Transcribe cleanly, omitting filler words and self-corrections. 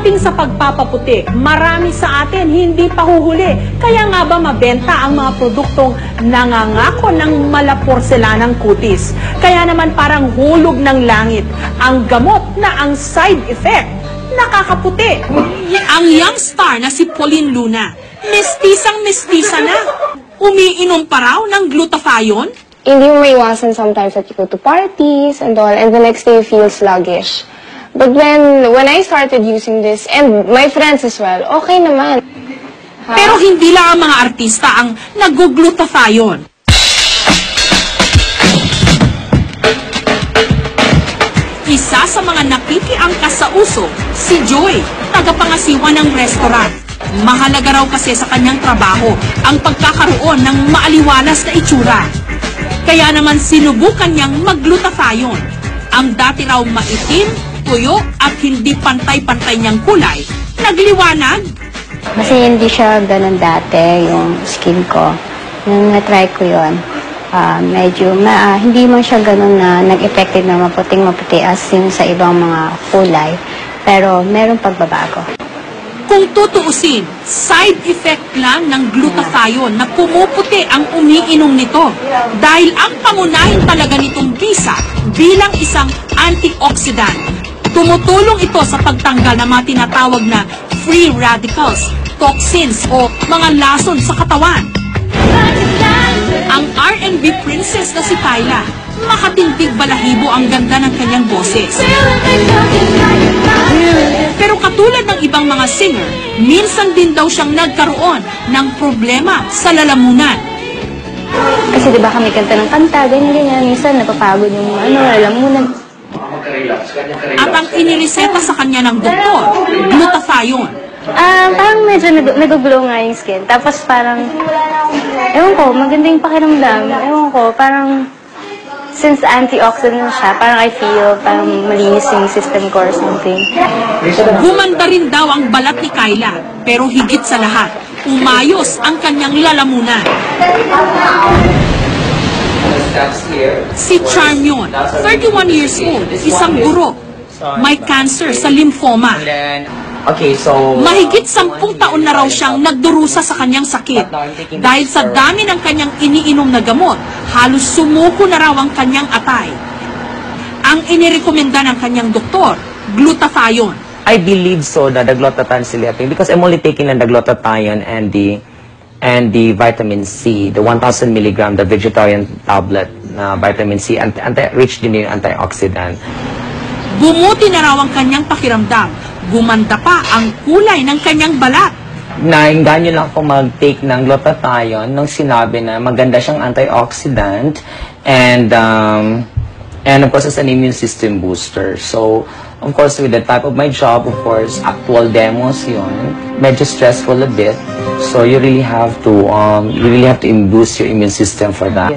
Pagdating sa pagpapaputi, marami sa atin hindi pa huhuli. Kaya nga ba mabenta ang mga produktong nangangako ng malaporselanang kutis? Kaya naman parang hulog ng langit ang gamot na ang side effect nakakaputi. Ang young star na si Pauline Luna, mestisang-mestisa na. Umiinom pa raw ng glutathione? Hindi mo maiwasan sometimes that you go to parties and all, and the next day you feel sluggish. But when I started using this, and my friends as well, okay naman. Pero hindi lang ang mga artista ang nag-glutathione. Isa sa mga nakikiangkas sa uso, si Joy, tagapangasiwa ng restaurant. Mahalaga raw kasi sa kanyang trabaho ang pagkakaroon ng maaliwalas na itsura. Kaya naman sinubukan niyang mag-glutathione. Ang dati raw maitim, tuyo at hindi pantay-pantay niyang kulay, nagliwanag. Kasi hindi siya ganun dati, yung skin ko. Nung na-try ko yun, medyo hindi man siya ganun na nag-effective na maputing-maputi as yung sa ibang mga kulay. Pero merong pagbabago. Kung tutuusin, side effect lang ng glutathione na pumuputi ang umiinom nito. Dahil ang pangunahin talaga nitong bisa bilang isang antioxidant. Tumutulong ito sa pagtanggal ng mga tinatawag na free radicals, toxins o mga lason sa katawan. Ang R&B princess na si Kyla, makatindig balahibo ang ganda ng kanyang boses. Pero katulad ng ibang mga singer, minsan din daw siyang nagkaroon ng problema sa lalamunan. Kasi diba kami kanta ng kanta, ganyan-ganyan, minsan napapagod yung lalamunan. At ang inireseta sa kanya ng doktor, glutathione. Parang medyo nag-glow nga yung skin. Tapos parang, ewan ko, maganda yung pakiramdam. Ewan ko, parang, since antioxidant siya, parang I feel parang malinis yung system ko or something. Gumanda rin daw ang balat ni Kyla, pero higit sa lahat, umayos ang kanyang lalamunan. Si Charmion, 31 years old, isang guro. May cancer sa lymphoma. Mahigit 10 taon na raw siyang nagdurusa sa kanyang sakit. Dahil sa dami ng kanyang iniinom na gamot, halos sumuko na raw ang kanyang atay. Ang inirekomenda ng kanyang doktor, glutathione. I believe so that the glutathione is helping because I'm only taking the glutathione and the vitamin C, the 1,000 milligram, the vegetarian tablet, vitamin C, rich din yung antioxidant. Bumuti na raw ang kanyang pakiramdam. Gumanda pa ang kulay ng kanyang balat. Nainganyo lang ako mag-take ng glutathione nung sinabi na maganda siyang antioxidant and of course it's an immune system booster. So, of course, with the type of my job, of course, actual demos yun, medyo stressful a bit. So, you really have to boost your immune system for that.